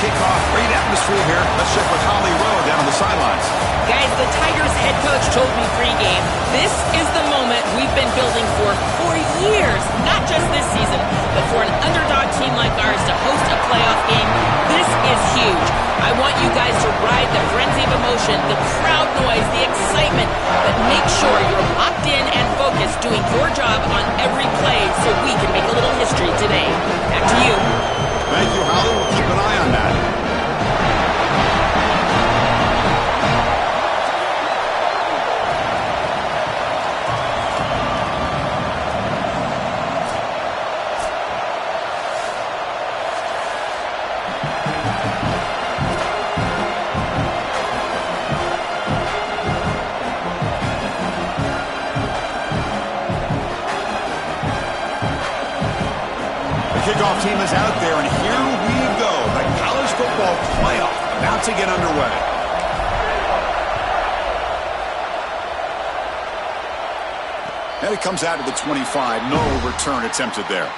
kickoff. Great atmosphere here. Let's check with Holly Rowe down on the sidelines. Guys, the Tigers head coach told me pregame, this is the moment we've been building for years. Not just this season, but for an underdog team like ours to host a playoff game, this is huge. I want you guys to ride the frenzy of emotion, the crowd noise, the excitement, but make sure you're locked in and focused doing your job on every play so we can make a little history today. Back to you. Thank you, Holly. We'll keep an eye on that. Kickoff team is out there, and here we go. The college football playoff about to get underway. And it comes out to the 25. No return attempted there.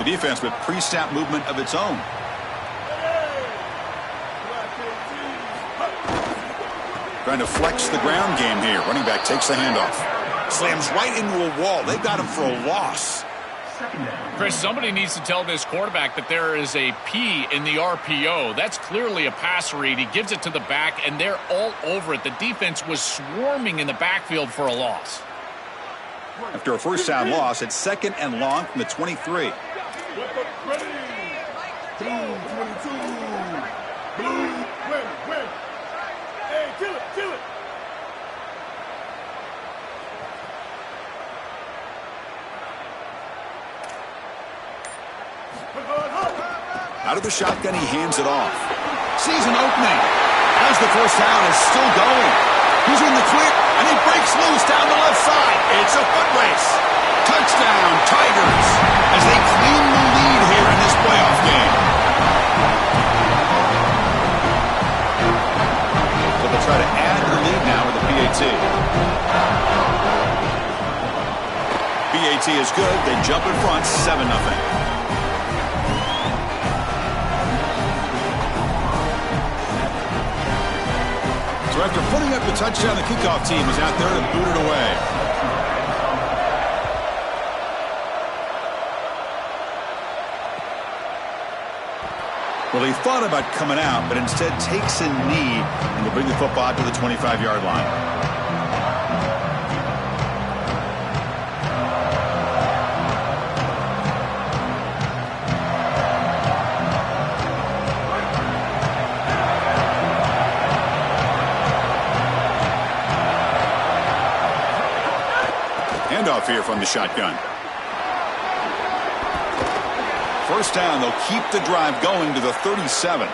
Defense with pre-snap movement of its own. Trying to flex the ground game here. Running back takes the handoff. Slams right into a wall. They've got him for a loss. Chris, somebody needs to tell this quarterback that there is a P in the RPO. That's clearly a pass read. He gives it to the back, and they're all over it. The defense was swarming in the backfield for a loss. After a first down loss, it's 2nd and long from the 23. Ready. Blue 22. Blue, win. Hey, kill it. Out of the shotgun, he hands it off. Sees an opening. As the first down is still going. He's in the clear, and he breaks loose down the left side. It's a foot race. Touchdown, Tigers, as they claim the lead here in this playoff game. So they'll try to add to the lead now with the PAT. PAT is good. They jump in front, 7-0. So after putting up the touchdown, the kickoff team is out there to boot it away. Well, he thought about coming out, but instead takes a knee and will bring the football to the 25-yard line. Handoff here from the shotgun. First down, they'll keep the drive going to the 37.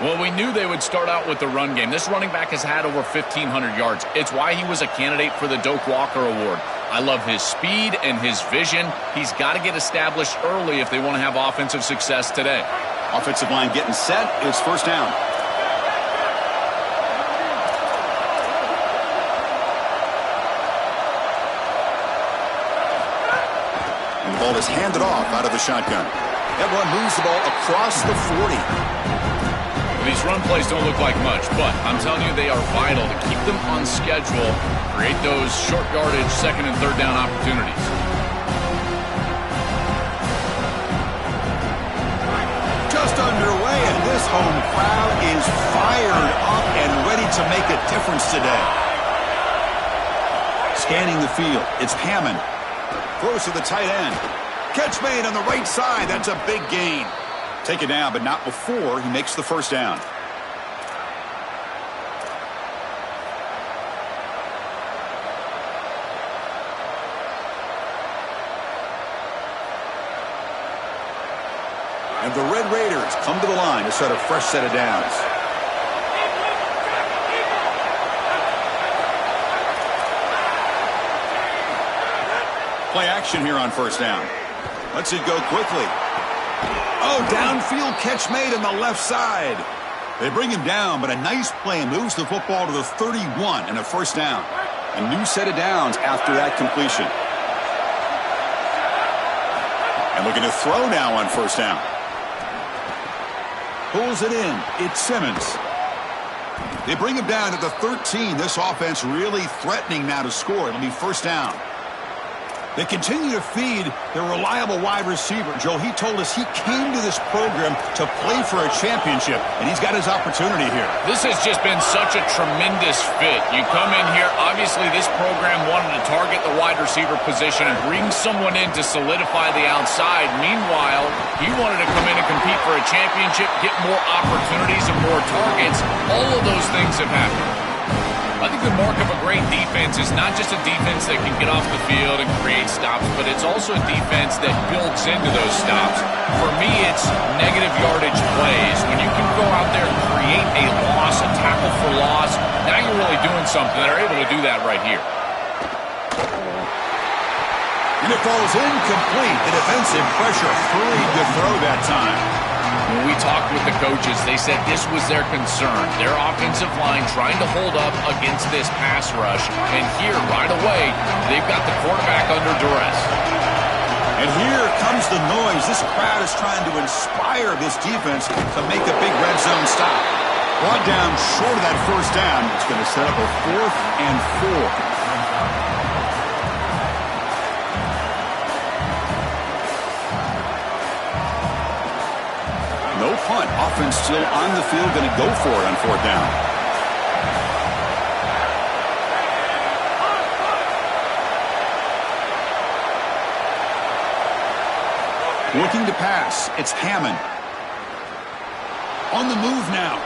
Well, we knew they would start out with the run game. This running back has had over 1,500 yards. It's why he was a candidate for the Doak Walker Award. I love his speed and his vision. He's got to get established early if they want to have offensive success today. Offensive line getting set. It's first down. And the ball is handed off out of the shotgun. Everyone moves the ball across the 40. These run plays don't look like much, but I'm telling you they are vital to keep them on schedule, create those short yardage second and third down opportunities. Just underway, and this home crowd is fired up and ready to make a difference today. Scanning the field, it's Hammond. Throws to the tight end. Catch made on the right side. That's a big gain. Take it down, but not before he makes the first down. And the Red Raiders come to the line to set a fresh set of downs. Play action here on first down. Let's it go quickly. Oh, downfield catch made on the left side. They bring him down, but a nice play moves the football to the 31 and a first down. A new set of downs after that completion. And looking to throw now on first down. Pulls it in. It's Simmons. They bring him down to the 13. This offense really threatening now to score. It'll be first down. They continue to feed their reliable wide receiver. Joe, he told us he came to this program to play for a championship, and he's got his opportunity here. This has just been such a tremendous fit. You come in here, obviously this program wanted to target the wide receiver position and bring someone in to solidify the outside. Meanwhile, he wanted to come in and compete for a championship, get more opportunities and more targets. All of those things have happened. I think the mark of a great defense is not just a defense that can get off the field and create stops, but it's also a defense that builds into those stops. For me, it's negative yardage plays. When you can go out there and create a loss, a tackle for loss, now you're really doing something. They're able to do that right here. And it falls incomplete. The defensive pressure hurried to throw that time. When we talked with the coaches, they said this was their concern. Their offensive line trying to hold up against this pass rush. And here, right away, they've got the quarterback under duress. And here comes the noise. This crowd is trying to inspire this defense to make a big red zone stop. Brought down short of that first down. It's going to set up a 4th and 4. No punt. Offense still on the field. Going to go for it on 4th down. Looking to pass. It's Hammond. On the move now.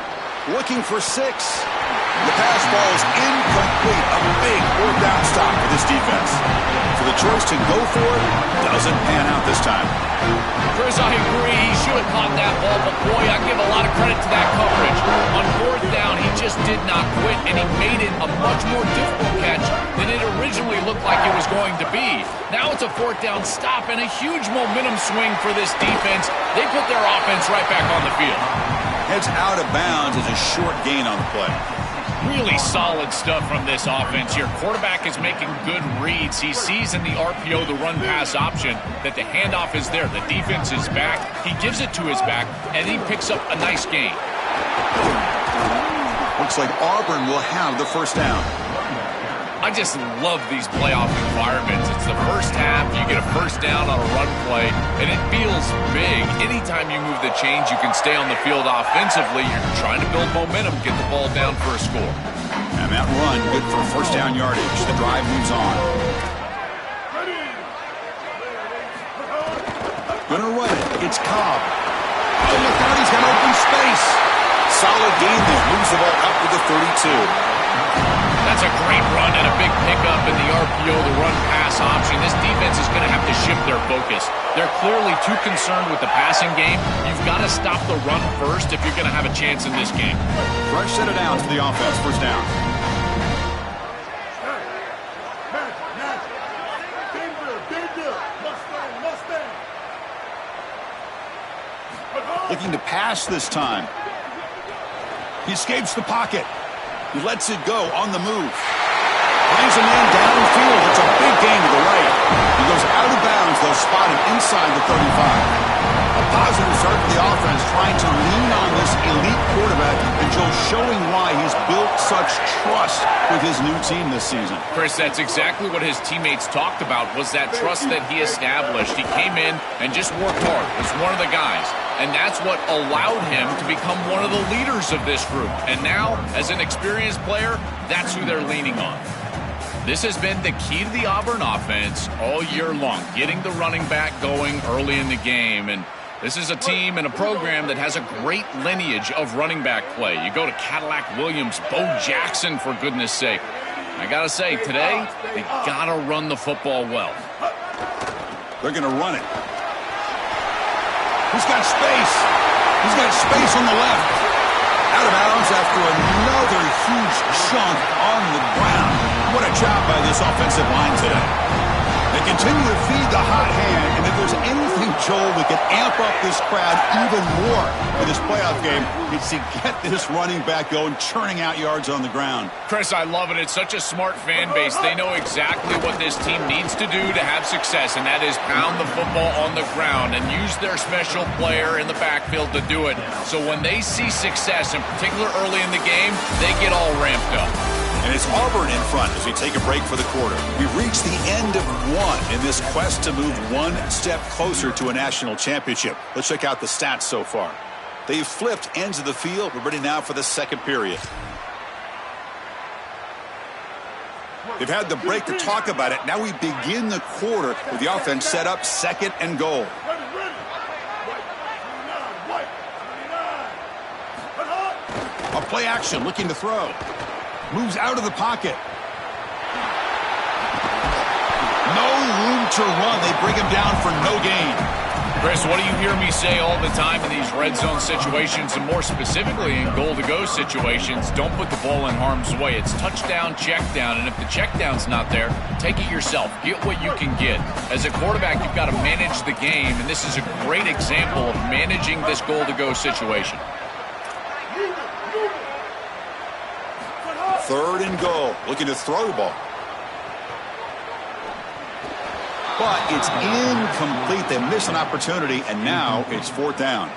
Looking for 6. The pass ball is incomplete. A big 4th down stop for this defense. So the choice to go for it doesn't pan out this time. Chris, I agree. He should have caught that ball, but boy, I give a lot of credit to that coverage. On 4th down, he just did not quit, and he made it a much more difficult catch than it originally looked like it was going to be. Now it's a 4th down stop and a huge momentum swing for this defense. They put their offense right back on the field. Heads out of bounds as a short gain on the play. Really solid stuff from this offense here. Quarterback is making good reads. He sees in the RPO, the run-pass option, that the handoff is there. The defense is back. He gives it to his back, and he picks up a nice gain. Looks like Auburn will have the first down. I just love these playoff environments. It's the first half. You get a first down on a run play, and it feels big. Anytime you move the chains, you can stay on the field offensively. You're trying to build momentum, get the ball down for a score. And that run, good for first down yardage. The drive moves on. Gonna run it. It's Cobb. Oh, look out. He's got open space. Solid gain that moves the ball up to the 32. That's a great run and a big pickup in the RPO, the run-pass option. This defense is going to have to shift their focus. They're clearly too concerned with the passing game. You've got to stop the run first if you're going to have a chance in this game. Fresh set of downs for the offense. First down. Looking to pass this time. He escapes the pocket. He lets it go on the move. Finds a man downfield. It's a big gain to the right. He goes out of bounds. They'll spot him inside the 35. A positive start for the offense, trying to lean on this elite quarterback and Joe showing why he's built such trust with his new team this season. Chris, that's exactly what his teammates talked about, was that trust that he established. He came in and just worked hard, was one of the guys. And that's what allowed him to become one of the leaders of this group. And now, as an experienced player, that's who they're leaning on. This has been the key to the Auburn offense all year long, getting the running back going early in the game. And this is a team and a program that has a great lineage of running back play. You go to Cadillac Williams, Bo Jackson, for goodness sake. I got to say, today, they got to run the football well. They're going to run it. He's got space. He's got space on the left. Out of bounds after another huge chunk on the ground. What a job by this offensive line today. They continue to feed the hot hand, and if there's anything, Joel, that can amp up this crowd even more for this playoff game, it's to get this running back going, churning out yards on the ground. Chris, I love it. It's such a smart fan base. They know exactly what this team needs to do to have success, and that is pound the football on the ground and use their special player in the backfield to do it. So when they see success, in particular early in the game, they get all ramped up. And it's Auburn in front as we take a break for the quarter. We've reached the end of one in this quest to move one step closer to a national championship. Let's check out the stats so far. They've flipped ends of the field. We're ready now for the second period. They've had the break to talk about it. Now we begin the quarter with the offense set up, second and goal. A play action, looking to throw. Moves out of the pocket. No room to run. They bring him down for no gain. Chris, what do you hear me say all the time in these red zone situations, and more specifically in goal-to-go situations? Don't put the ball in harm's way. It's touchdown, check down, and if the check down's not there, take it yourself. Get what you can get. As a quarterback, you've got to manage the game, and this is a great example of managing this goal-to-go situation. Third and goal, looking to throw the ball. But it's incomplete. They miss an opportunity, and now it's fourth down.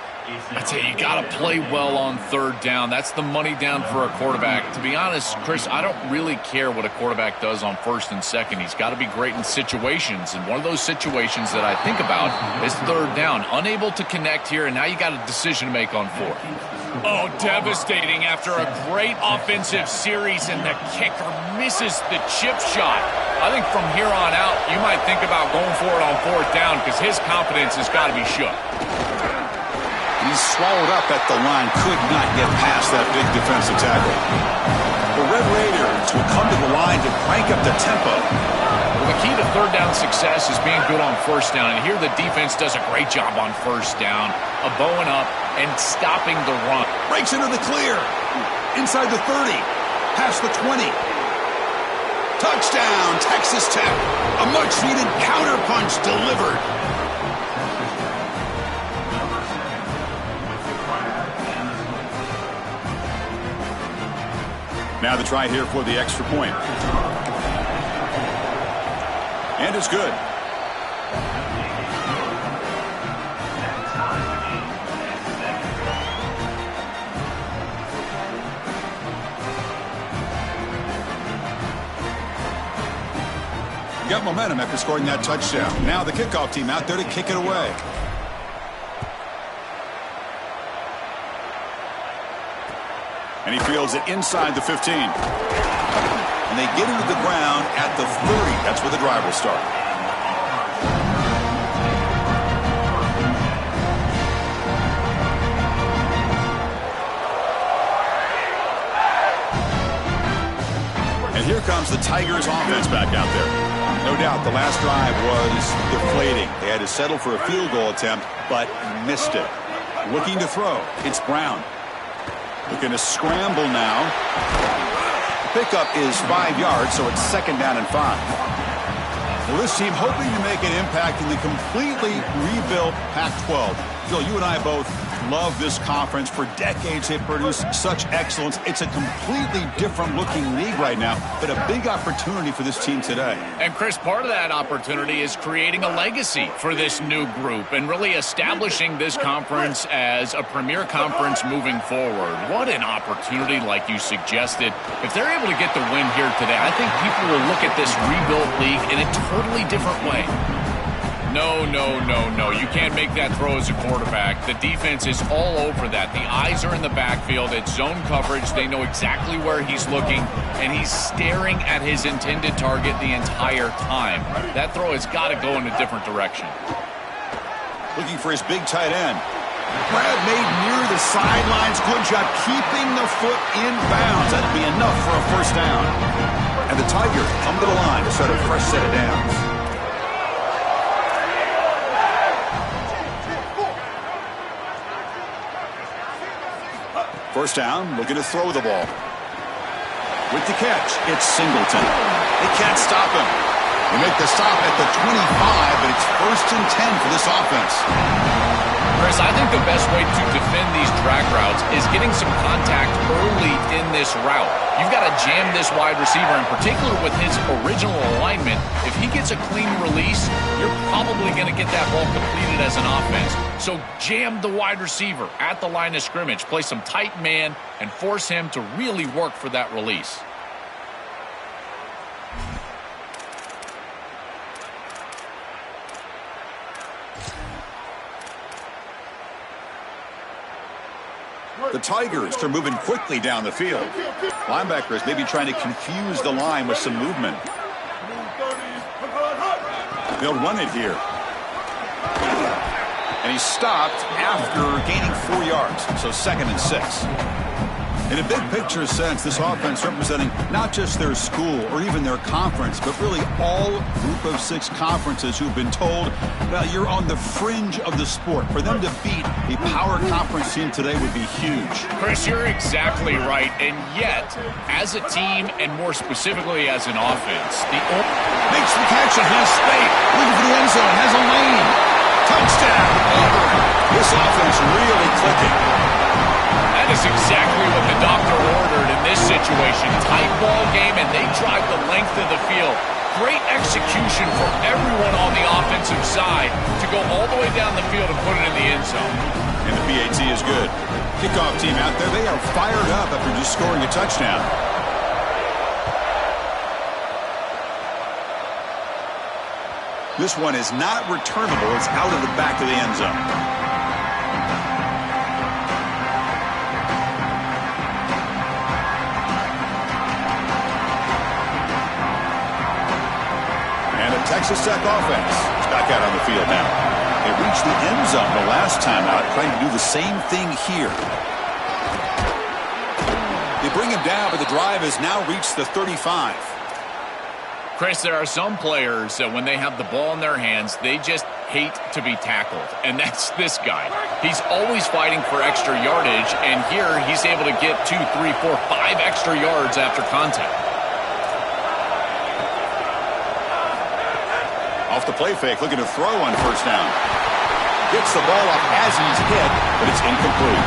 I tell you, you got to play well on third down. That's the money down for a quarterback. To be honest, Chris, I don't really care what a quarterback does on first and second. He's got to be great in situations, and one of those situations that I think about is third down. Unable to connect here, and now you got a decision to make on fourth. Oh, devastating after a great offensive series, and the kicker misses the chip shot. I think from here on out, you might think about going for it on fourth down because his confidence has got to be shook. He's swallowed up at the line, could not get past that big defensive tackle. The Red Raiders will come to the line to crank up the tempo. Well, the key to third down success is being good on first down, and here the defense does a great job on first down of bowing up and stopping the run. Breaks into the clear. Inside the 30. Past the 20. Touchdown, Texas Tech. A much-needed counterpunch delivered. Now the try here for the extra point. And it's good. Got momentum after scoring that touchdown. Now the kickoff team out there to kick it away. And he fields it inside the 15. And they get into the ground at the 30. That's where the drive will start. And here comes the Tigers offense back out there. No doubt the last drive was deflating. They had to settle for a field goal attempt, but missed it. Looking to throw. It's Brown. Looking to scramble now. The pickup is 5 yards, so it's second down and 5. Well, this team hoping to make an impact in the completely rebuilt Pac-12. Phil, you and I both love this conference. For decades, they've produced such excellence. It's a completely different looking league right now, but a big opportunity for this team today. And Chris, part of that opportunity is creating a legacy for this new group and really establishing this conference as a premier conference moving forward. What an opportunity, like you suggested. If they're able to get the win here today, I think people will look at this rebuilt league in a totally different way. No. You can't make that throw as a quarterback. The defense is all over that. The eyes are in the backfield. It's zone coverage. They know exactly where he's looking, and he's staring at his intended target the entire time. That throw has got to go in a different direction. Looking for his big tight end. Grab made near the sidelines. Good job keeping the foot in bounds. That'd be enough for a first down. And the Tigers come to the line to start a fresh set of downs. First down, looking to throw the ball. With the catch, it's Singleton. They can't stop him. They make the stop at the 25, but it's 1st and 10 for this offense. Chris, I think the best way to defend these drag routes is getting some contact early in this route. You've got to jam this wide receiver, in particular with his original alignment. If he gets a clean release, you're probably going to get that ball completed as an offense. So jam the wide receiver at the line of scrimmage, play some tight man, and force him to really work for that release. The Tigers are moving quickly down the field. Linebackers maybe trying to confuse the line with some movement. They'll run it here. And he's stopped after gaining 4 yards, so 2nd and 6. In a big picture sense, this offense representing not just their school or even their conference, but really all group of 6 conferences who've been told, well, you're on the fringe of the sport. For them to beat a power conference team today would be huge. Chris, you're exactly right. And yet, as a team, and more specifically as an offense, makes the catch and has space. Looking for the end zone, has a lane. Touchdown, Auburn. This offense really clicking. That is exactly what the doctor ordered in this situation. Tight ball game, and they drive the length of the field. Great execution from everyone on the offensive side to go all the way down the field and put it in the end zone. And the PAT is good. Kickoff team out there, they are fired up after just scoring a touchdown. This one is not returnable. It's out of the back of the end zone. Texas Tech offense is back out on the field now. They reached the end zone the last time out, trying to do the same thing here. They bring him down, but the drive has now reached the 35. Chris, there are some players that when they have the ball in their hands, they just hate to be tackled. And that's this guy. He's always fighting for extra yardage, and here he's able to get 2, 3, 4, 5 extra yards after contact. Off the play fake, looking to throw on 1st down. Gets the ball up as he's hit, but it's incomplete.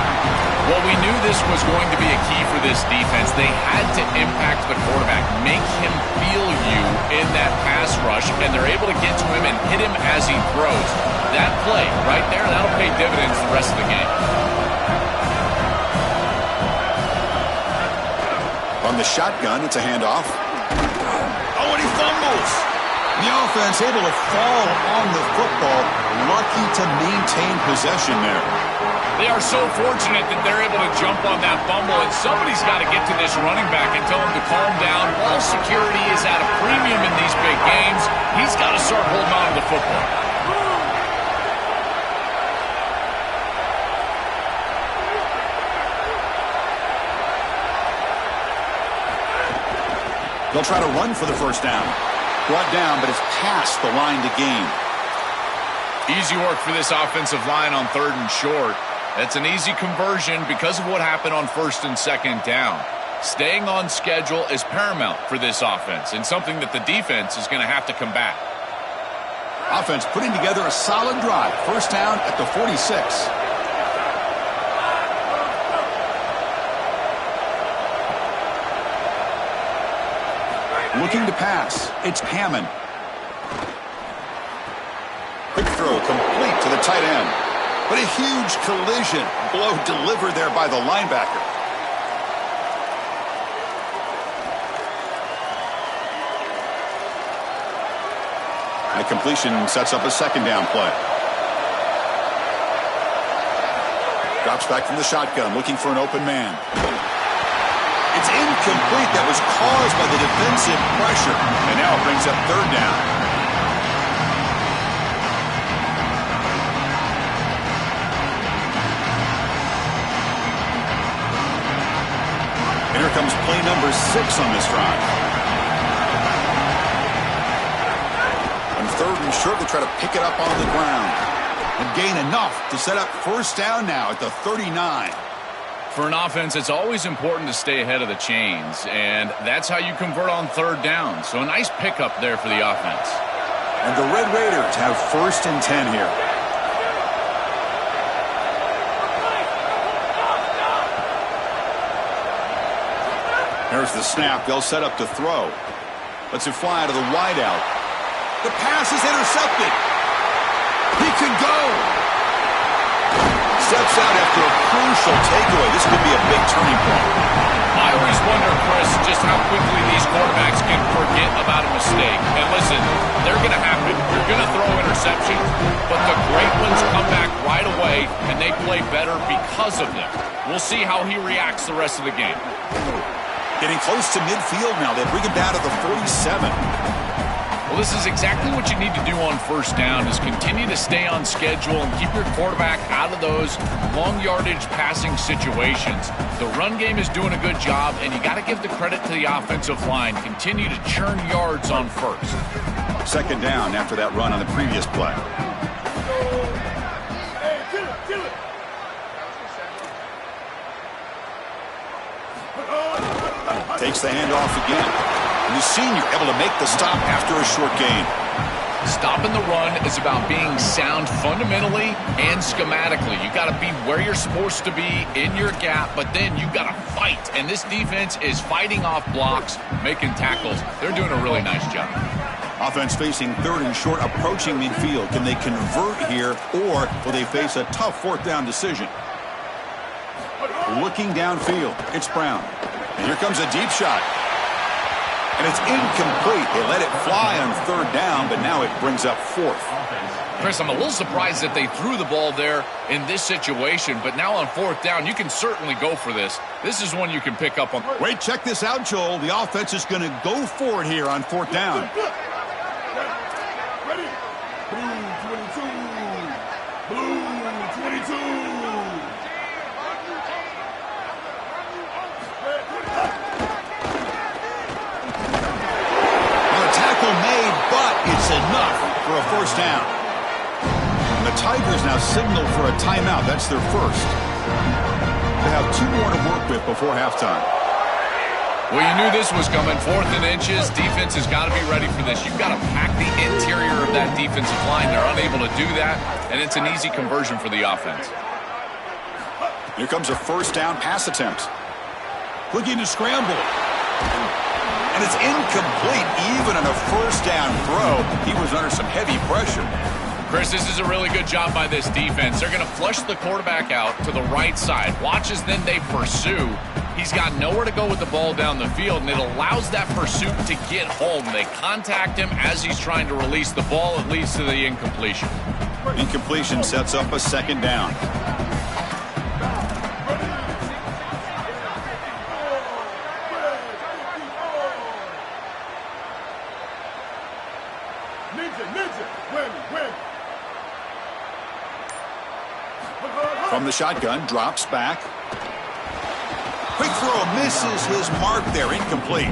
Well, we knew this was going to be a key for this defense. They had to impact the quarterback, make him feel you in that pass rush, and they're able to get to him and hit him as he throws. That play right there, that'll pay dividends the rest of the game. On the shotgun, it's a handoff. Oh, and he fumbles. The offense able to fall on the football, lucky to maintain possession there. They are so fortunate that they're able to jump on that fumble, and somebody's got to get to this running back and tell him to calm down. Ball security is at a premium in these big games. He's got to start holding on to the football. They'll try to run for the 1st down. Brought down, but it's past the line to gain. Easy work for this offensive line on 3rd and short. That's an easy conversion because of what happened on 1st and 2nd down. Staying on schedule is paramount for this offense and something that the defense is going to have to combat. Offense putting together a solid drive. 1st down at the 46. Looking to pass. It's Hammond. Quick throw complete to the tight end. But a huge collision. Blow delivered there by the linebacker. That completion sets up a 2nd down play. Drops back from the shotgun, looking for an open man. It's incomplete. That was caused by the defensive pressure. And now it brings up 3rd down. And here comes play number 6 on this drive. On 3rd and short, they try to pick it up on the ground. And gain enough to set up 1st down now at the 39. For an offense, it's always important to stay ahead of the chains, and that's how you convert on third down. So a nice pickup there for the offense. And the Red Raiders have 1st and 10 here. There's the snap. They'll set up to throw. Lets it fly to the wideout. The pass is intercepted. He can go. Steps out after a crucial takeaway. This could be a big turning point. I always wonder, Chris, just how quickly these quarterbacks can forget about a mistake. And listen, they're going to happen. You're going to throw interceptions, but the great ones come back right away, and they play better because of them. We'll see how he reacts the rest of the game. Getting close to midfield now. They bring him down to the 47. Well, this is exactly what you need to do on first down, is continue to stay on schedule and keep your quarterback out of those long yardage passing situations. The run game is doing a good job, and you got to give the credit to the offensive line. Continue to churn yards on first. 2nd down after that run on the previous play. Hey, kill it. Takes the handoff again. And the senior able to make the stop after a short gain. Stopping the run is about being sound fundamentally and schematically. You got to be where you're supposed to be in your gap, but then you got to fight. And this defense is fighting off blocks, making tackles. They're doing a really nice job. Offense facing 3rd and short, approaching midfield. Can they convert here, or will they face a tough 4th down decision? Looking downfield, it's Brown. And here comes a deep shot. And it's incomplete. They let it fly on 3rd down, but now it brings up 4th. Chris, I'm a little surprised that they threw the ball there in this situation, but now on 4th down, you can certainly go for this. This is one you can pick up on. Wait, check this out, Joel. The offense is going to go for it here on 4th down. Ready? Blue 22. Made, but it's enough for a 1st down. And the Tigers now signal for a timeout. That's their first. They have 2 more to work with before halftime. Well, you knew this was coming. 4th and inches. Defense has got to be ready for this. You've got to pack the interior of that defensive line. They're unable to do that, and it's an easy conversion for the offense. Here comes a 1st down pass attempt. Looking to scramble. And it's incomplete. Even on a 1st down throw, he was under some heavy pressure. Chris, this is a really good job by this defense. They're going to flush the quarterback out to the right side. Watch as then they pursue. He's got nowhere to go with the ball down the field, and it allows that pursuit to get home. They contact him as he's trying to release the ball. It leads to the incompletion. Incompletion sets up a 2nd down. From the shotgun, drops back. Quick throw, misses his mark there, incomplete.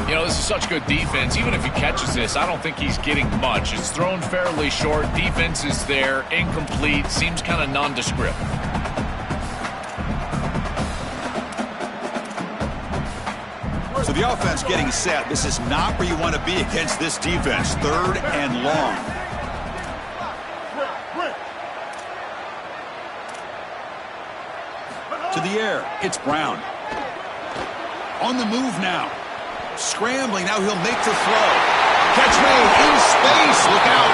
You know, this is such good defense. Even if he catches this, I don't think he's getting much. It's thrown fairly short. Defense is there, incomplete, seems kind of nondescript. So the offense getting set. This is not where you want to be against this defense. 3rd and long. To the air, it's Brown. On the move now. Scrambling, now he'll make the throw. Catch made in space, look out.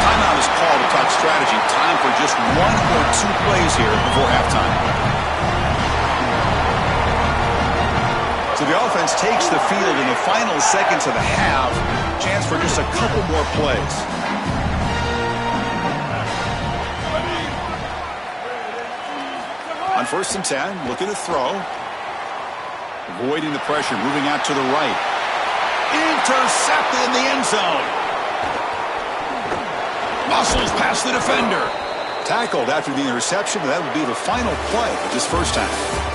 Timeout is called to talk strategy. Time for just 1 or 2 plays here before halftime. So the offense takes the field in the final seconds of the half. Chance for just a couple more plays. On 1st and 10, looking to throw. Avoiding the pressure, moving out to the right. Intercepted in the end zone. Muscles past the defender. Tackled after the interception. That would be the final play of this 1st half.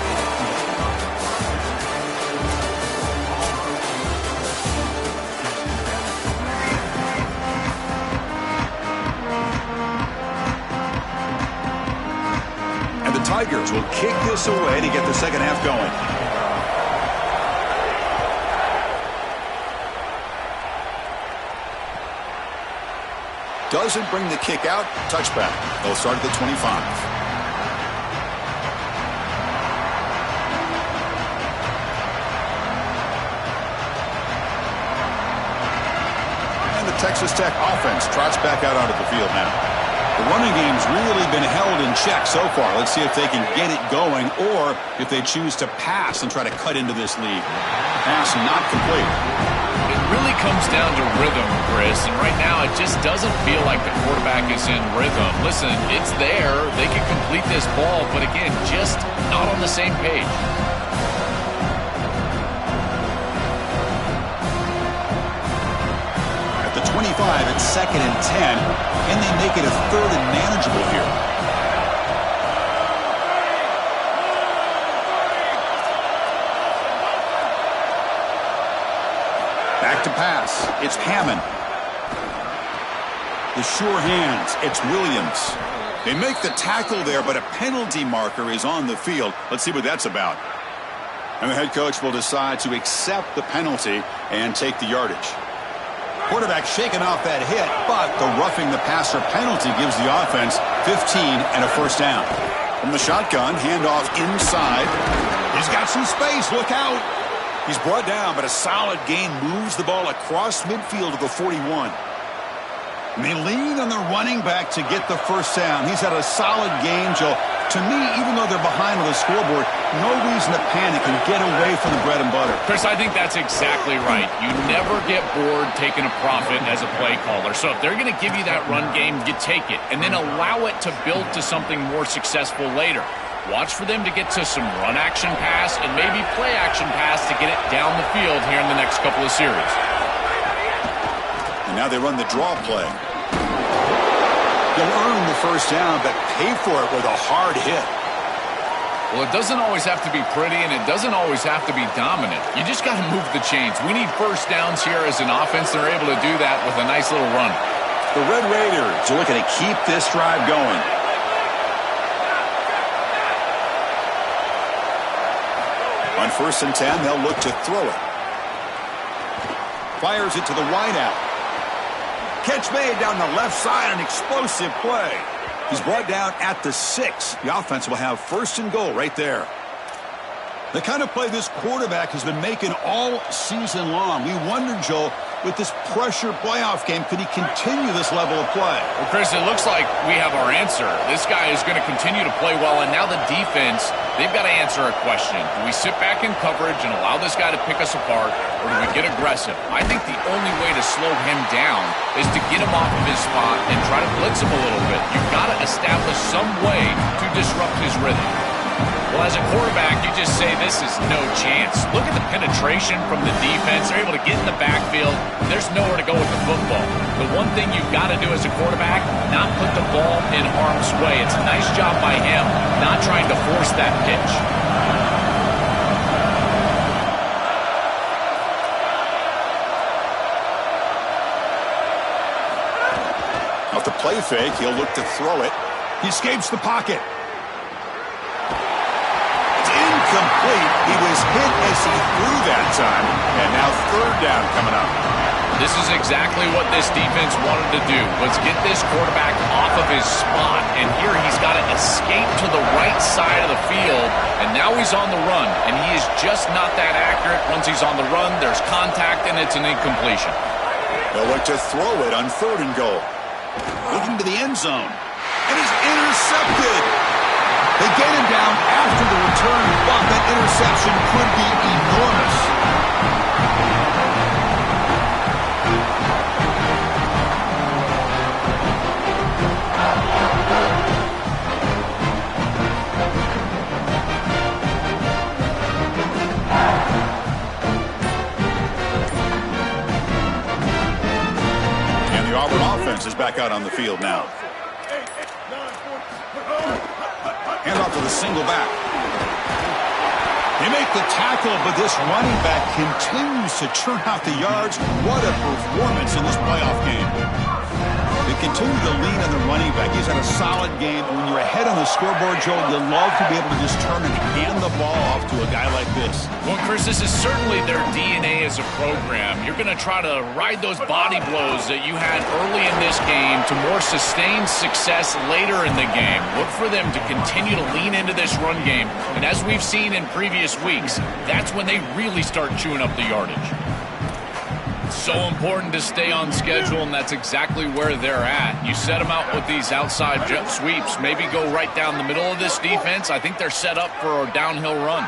Tigers will kick this away to get the second half going. Doesn't bring the kick out. Touchback. They'll start at the 25. And the Texas Tech offense trots back out onto the field now. The running game's really been held in check so far. Let's see if they can get it going or if they choose to pass and try to cut into this lead. Pass not complete. It really comes down to rhythm, Chris, and right now it just doesn't feel like the quarterback is in rhythm. Listen, it's there. They can complete this ball, but again, just not on the same page. At the 25, it's 2nd and 10, and they make it a 3rd and manageable here. Back to pass. It's Hammond. The sure hands. It's Williams. They make the tackle there, but a penalty marker is on the field. Let's see what that's about. And the head coach will decide to accept the penalty and take the yardage. Quarterback shaking off that hit, but the roughing the passer penalty gives the offense 15 and a first down. From the shotgun, handoff inside. He's got some space. Look out. He's brought down, but a solid gain moves the ball across midfield to the 41. And they lean on the running back to get the first down. He's had a solid game, Joe. To me, even though they're behind on the scoreboard, no reason to panic and get away from the bread and butter. Chris, I think that's exactly right. You never get bored taking a profit as a play caller. So if they're going to give you that run game, you take it. And then allow it to build to something more successful later. Watch for them to get to some run action pass and maybe play action pass to get it down the field here in the next couple of series. And now they run the draw play. They'll earn the first down, but pay for it with a hard hit. Well, it doesn't always have to be pretty, and it doesn't always have to be dominant. You just got to move the chains. We need first downs here as an offense. They're able to do that with a nice little run. The Red Raiders are looking to keep this drive going. On 1st and 10, they'll look to throw it. Fires it to the wideout. Catch made down the left side, an explosive play. He's brought down at the 6. The offense will have 1st and goal right there. The kind of play this quarterback has been making all season long. We wonder, Joel, with this pressure playoff game, could he continue this level of play? Well, Chris, it looks like we have our answer. This guy is going to continue to play well, and now the defense, they've got to answer a question. Do we sit back in coverage and allow this guy to pick us apart, or do we get aggressive? I think the only way to slow him down is to get him off of his spot and try to blitz him a little bit. You've got to establish some way to disrupt his rhythm. Well, as a quarterback, you just say this is no chance. Look at the penetration from the defense. They're able to get in the backfield. There's nowhere to go with the football. The one thing you've got to do as a quarterback, not put the ball in harm's way. It's a nice job by him, not trying to force that pitch. Off the play fake, he'll look to throw it. He escapes the pocket. Complete. He was hit as he threw that time. And now 3rd down coming up. This is exactly what this defense wanted to do, was get this quarterback off of his spot. And here he's got to escape to the right side of the field. And now he's on the run. And he is just not that accurate. Once he's on the run, there's contact, and it's an incompletion. They'll look to throw it on 3rd and goal. Looking to the end zone. And he's intercepted. They get him down after the return, but that interception could be enormous. And the Auburn offense is back out on the field now. Hand off to the single back. They make the tackle, but this running back continues to churn out the yards. What a performance in this playoff game. They continue to lean on the running back. He's had a solid game. When you're ahead on the scoreboard, Joel, you love to be able to just turn and hand the ball off to a guy like this. Well, Chris, this is certainly their DNA as a program. You're going to try to ride those body blows that you had early in this game to more sustained success later in the game. Look for them to continue to lean into this run game. And as we've seen in previous weeks, that's when they really start chewing up the yardage. So important to stay on schedule, and that's exactly where they're at. You set them out with these outside jet sweeps, maybe go right down the middle of this defense. I think they're set up for a downhill run.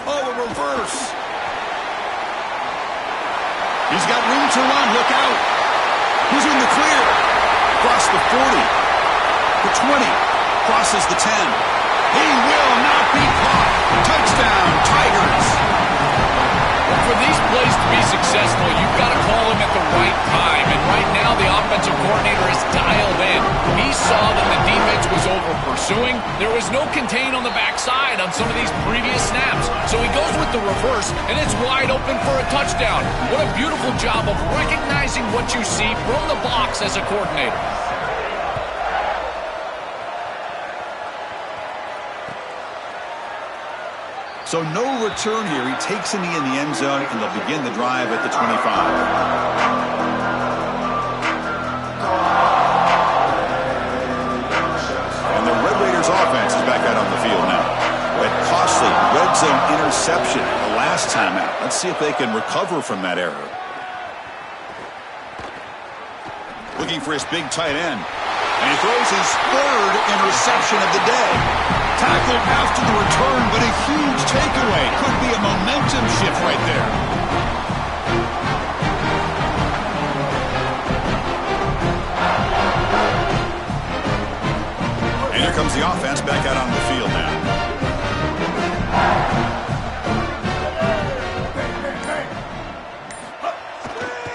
Oh, a reverse. He's got room to run. Look out. He's in the clear. Across the 40. The 20. Crosses the 10. He will not be caught. Touchdown, Tigers. For these plays to be successful, you've got to call them at the right time. And right now, the offensive coordinator is dialed in. He saw that the defense was over-pursuing. There was no contain on the backside on some of these previous snaps. So he goes with the reverse, and it's wide open for a touchdown. What a beautiful job of recognizing what you see from the box as a coordinator. So no return here. He takes a knee in the end zone, and they'll begin the drive at the 25. And the Red Raiders offense is back out on the field now. That costly red zone interception the last time out. Let's see if they can recover from that error. Looking for his big tight end. And he throws his third interception of the day. Tackled after the return, but a huge takeaway. Could be a momentum shift right there. And here comes the offense back out on the field now.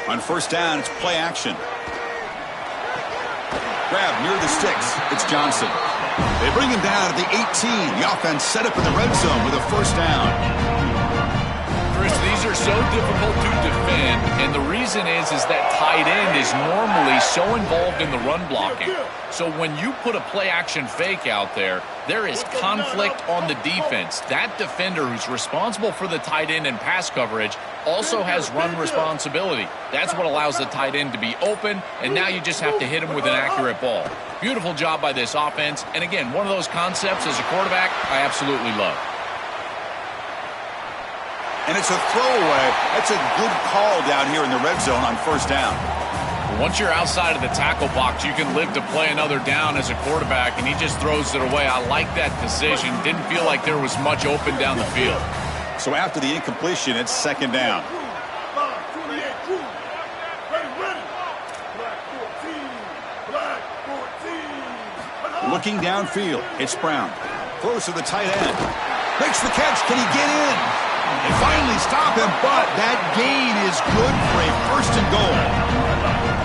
On first down, it's play action. Grab near the sticks. It's Johnson. They bring him down at the 18. The offense set up in the red zone with a first down. Chris, these are so difficult to defend, and the reason is that tight end is normally so involved in the run blocking. So when you put a play-action fake out there, there is conflict on the defense. That defender who's responsible for the tight end and pass coverage also has run responsibility. That's what allows the tight end to be open, and now you just have to hit him with an accurate ball. Beautiful job by this offense, and again, one of those concepts as a quarterback I absolutely love. And it's a throwaway. That's a good call down here in the red zone on first down. Once you're outside of the tackle box, you can live to play another down as a quarterback, and he just throws it away. I like that decision. Didn't feel like there was much open down the field. So after the incompletion, it's second down. Looking downfield, it's Brown. Throws to the tight end. Makes the catch. Can he get in? They finally stop him, but that gain is good for a first and goal.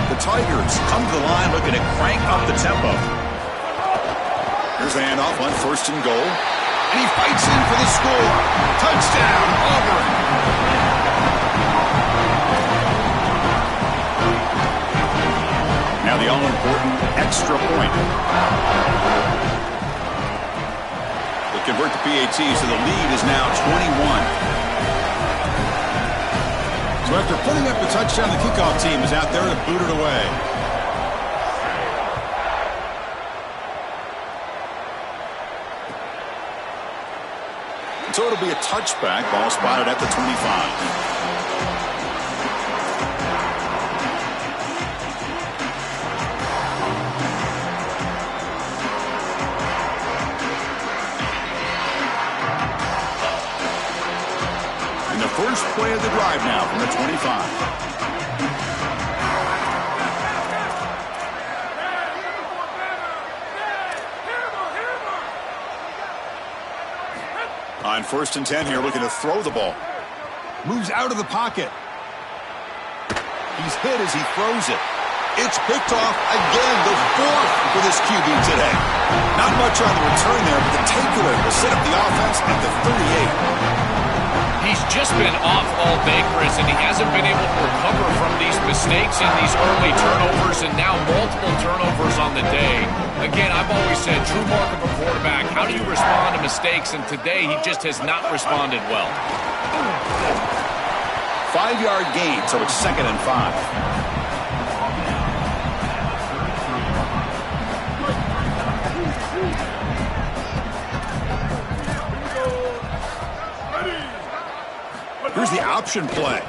The Tigers come to the line looking to crank up the tempo. Here's the handoff on first and goal. And he fights in for the score. Touchdown, Auburn. Now the all-important extra point. They convert the PAT, so the lead is now 21. So after putting up the touchdown, the kickoff team is out there to boot it away. So it'll be a touchback. Ball spotted at the 25. First play of the drive now from the 25. On first and 10 here, looking to throw the ball. Moves out of the pocket. He's hit as he throws it. It's picked off again, the fourth for this QB today. Not much on the return there, but the takeaway will set up the offense at the 38. He's just been off all day, Chris, and he hasn't been able to recover from these mistakes and these early turnovers and now multiple turnovers on the day. Again, I've always said, true mark of a quarterback, how do you respond to mistakes? And today, he just has not responded well. 5-yard gain, so it's 2nd and 5. Here's the option play.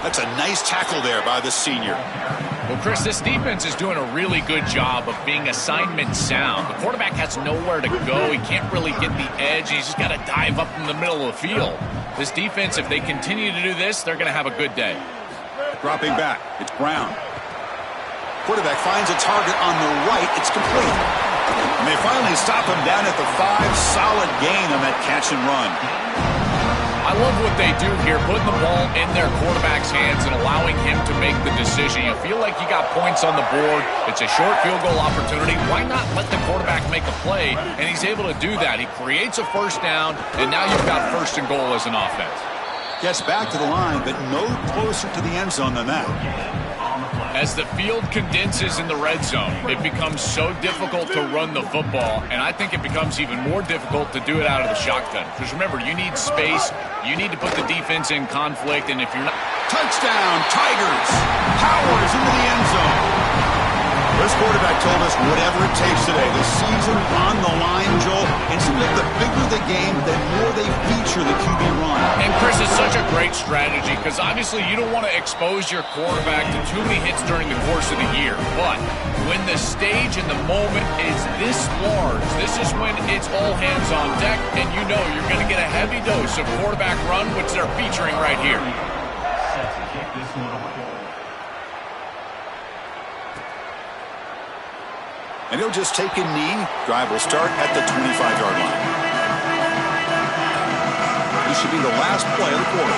That's a nice tackle there by the senior. Well, Chris, this defense is doing a really good job of being assignment sound. The quarterback has nowhere to go. He can't really get the edge. He's just got to dive up in the middle of the field. This defense, if they continue to do this, they're going to have a good day. Dropping back. It's Brown. Quarterback finds a target on the right. It's complete. And they finally stop him down at the 5. Solid gain on that catch and run. I love what they do here, putting the ball in their quarterback's hands and allowing him to make the decision. You feel like you got points on the board. It's a short field goal opportunity. Why not let the quarterback make a play? And he's able to do that. He creates a first down, and now you've got 1st and goal as an offense. Gets back to the line, but no closer to the end zone than that. As the field condenses in the red zone, it becomes so difficult to run the football, and I think it becomes even more difficult to do it out of the shotgun. Because remember, you need space, you need to put the defense in conflict, and if you're not... Touchdown, Tigers! Powers into the end zone. This quarterback told us whatever it takes today. The season on the line, Joel, and seems like the bigger the game, the more they feature the QB run. And Chris, it's such a great strategy because obviously you don't want to expose your quarterback to too many hits during the course of the year. But when the stage and the moment is this large, this is when it's all hands on deck, and you know you're going to get a heavy dose of quarterback run, which they're featuring right here. And he'll just take a knee. Drive will start at the 25-yard line. This should be the last play of the quarter.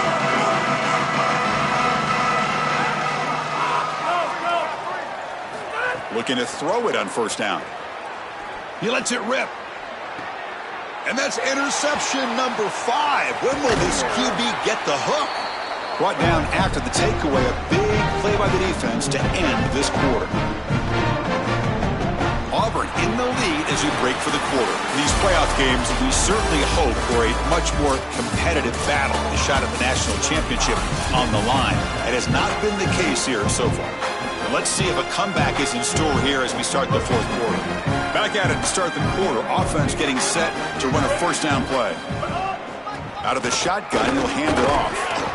Looking to throw it on 1st down. He lets it rip. And that's interception number 5. When will this QB get the hook? Brought down after the takeaway. A big play by the defense to end this quarter. Auburn in the lead as we break for the quarter. In these playoff games, we certainly hope for a much more competitive battle. The shot at the national championship on the line. It has not been the case here so far. And let's see if a comeback is in store here as we start the 4th quarter. Back at it to start the quarter. Offense getting set to run a 1st down play. Out of the shotgun, he'll hand it off.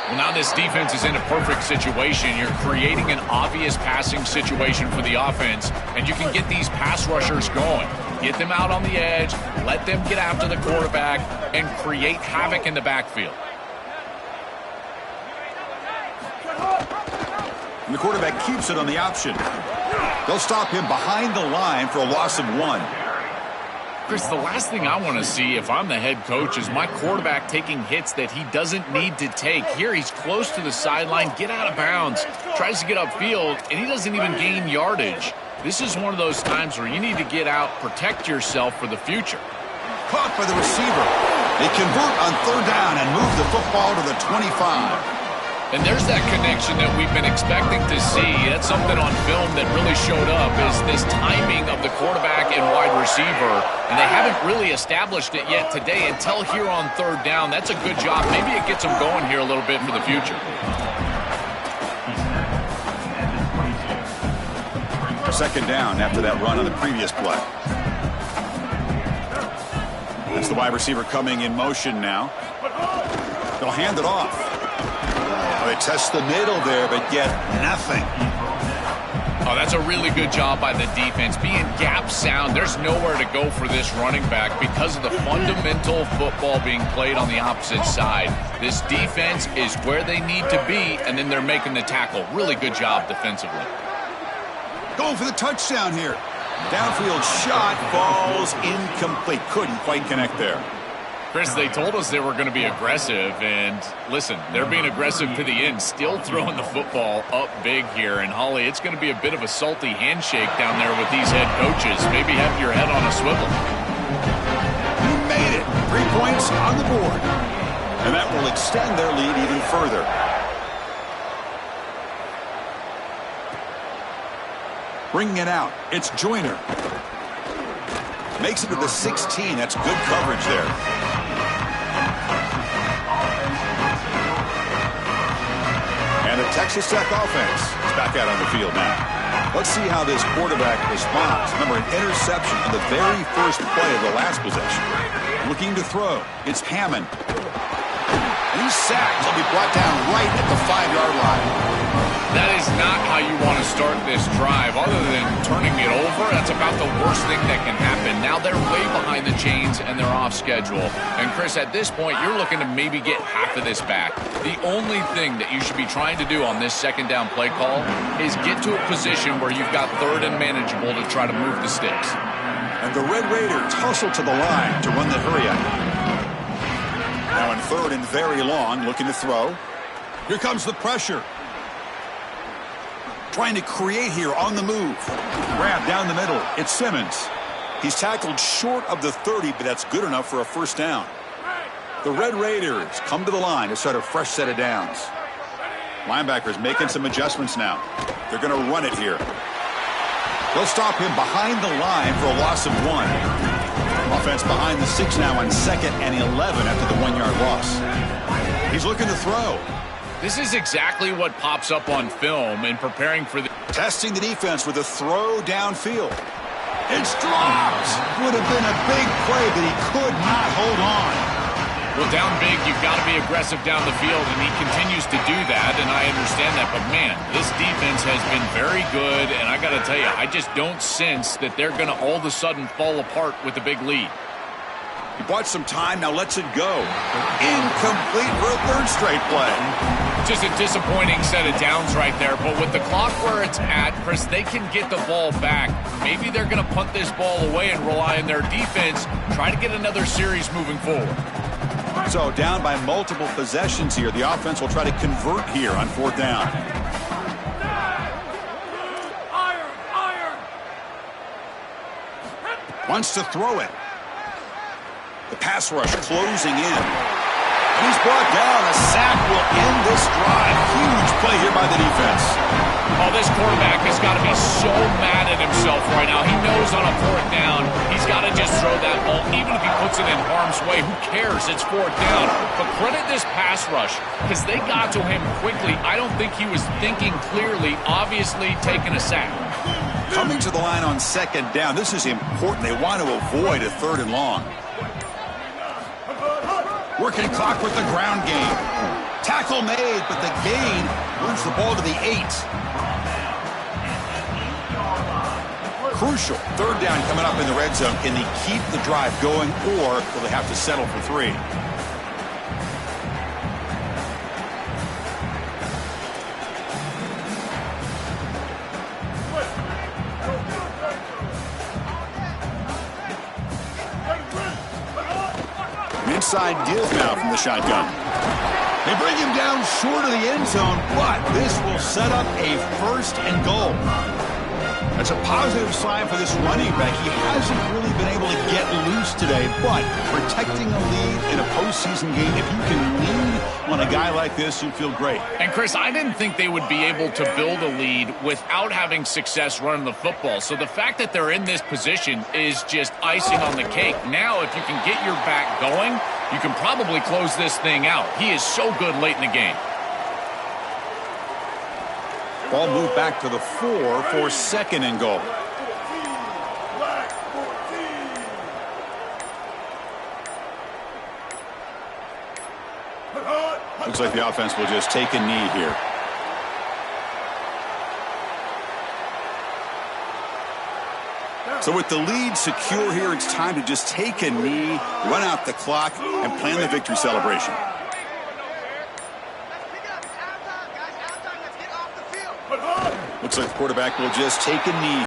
Well, now this defense is in a perfect situation. You're creating an obvious passing situation for the offense, and you can get these pass rushers going. Get them out on the edge, let them get after the quarterback, and create havoc in the backfield. And the quarterback keeps it on the option. They'll stop him behind the line for a loss of 1. Chris, the last thing I want to see if I'm the head coach is my quarterback taking hits that he doesn't need to take. Here he's close to the sideline, get out of bounds, tries to get upfield, and he doesn't even gain yardage. This is one of those times where you need to get out, protect yourself for the future. Caught by the receiver. They convert on 3rd down and move the football to the 25. And there's that connection that we've been expecting to see. That's something on film that really showed up, is this timing of the quarterback and wide receiver. And they haven't really established it yet today until here on 3rd down. That's a good job. Maybe it gets them going here a little bit for the future. 2nd down after that run on the previous play. That's the wide receiver coming in motion now. They'll hand it off. They test the middle there, but get nothing. Oh, that's a really good job by the defense. Being gap sound, there's nowhere to go for this running back because of the fundamental football being played on the opposite side. This defense is where they need to be, and then they're making the tackle. Really good job defensively. Going for the touchdown here. Downfield shot falls incomplete. Couldn't quite connect there. Chris, they told us they were going to be aggressive, and listen, they're being aggressive to the end, still throwing the football up big here. And, Holly, it's going to be a bit of a salty handshake down there with these head coaches. Maybe have your head on a swivel. You made it. 3 points on the board. And that will extend their lead even further. Bringing it out, it's Joyner. Makes it to the 16. That's good coverage there. And the Texas Tech offense is back out on the field now. Let's see how this quarterback responds. Remember, an interception on the very first play of the last possession. Looking to throw. It's Hammond. And he's sacked. He'll be brought down right at the 5-yard line. That is not how you want to start this drive. Other than turning it over, that's about the worst thing that can happen. Now they're way behind the chains and they're off schedule. And Chris, at this point, you're looking to maybe get half of this back. The only thing that you should be trying to do on this second down play call is get to a position where you've got third and manageable to try to move the sticks. And the Red Raiders hustle to the line to run the hurry up. Now in third and very long, looking to throw. Here comes the pressure. Trying to create here on the move. Grab down the middle. It's Simmons. He's tackled short of the 30, but that's good enough for a first down. The Red Raiders come to the line to start a fresh set of downs. Linebackers making some adjustments now. They're going to run it here. They'll stop him behind the line for a loss of 1. Offense behind the 6 now on 2nd and 11 after the 1-yard loss. He's looking to throw. This is exactly what pops up on film in preparing for the... Testing the defense with a throw downfield. It's dropped. Would have been a big play, but he could not hold on. Well, down big, you've got to be aggressive down the field, and he continues to do that, and I understand that. But, man, this defense has been very good, and I got to tell you, I just don't sense that they're going to all of a sudden fall apart with a big lead. He bought some time, now lets it go. Incomplete for a third straight play. Just a disappointing set of downs right there, but with the clock where it's at, Chris, they can get the ball back. Maybe they're going to punt this ball away and rely on their defense, try to get another series moving forward. So down by multiple possessions here. The offense will try to convert here on 4th down. Wants to throw it. The pass rush closing in. And he's brought down. A sack will end this drive. Huge play here by the defense. Oh, this quarterback has got to be so mad at himself right now. He knows on a 4th down, he's got to just throw that ball. Even if he puts it in harm's way, who cares? It's 4th down. But credit this pass rush because they got to him quickly. I don't think he was thinking clearly, obviously taking a sack. Coming to the line on 2nd down. This is important. They want to avoid a 3rd and long. Working clock with the ground game. Tackle made, but the gain moves the ball to the 8. Crucial. 3rd down coming up in the red zone. Can they keep the drive going, or will they have to settle for 3? Inside deals now from the shotgun. They bring him down short of the end zone, but this will set up a 1st and goal. That's a positive sign for this running back. He hasn't really been able to get loose today, but protecting a lead in a postseason game, if you can lean on a guy like this, you feel great. And, Chris, I didn't think they would be able to build a lead without having success running the football. So the fact that they're in this position is just icing on the cake. Now, if you can get your back going, you can probably close this thing out. He is so good late in the game. Ball moved back to the 4 for 2nd and goal. Looks like the offense will just take a knee here. So with the lead secure here, it's time to just take a knee, run out the clock, and plan the victory celebration. Looks like the quarterback will just take a knee.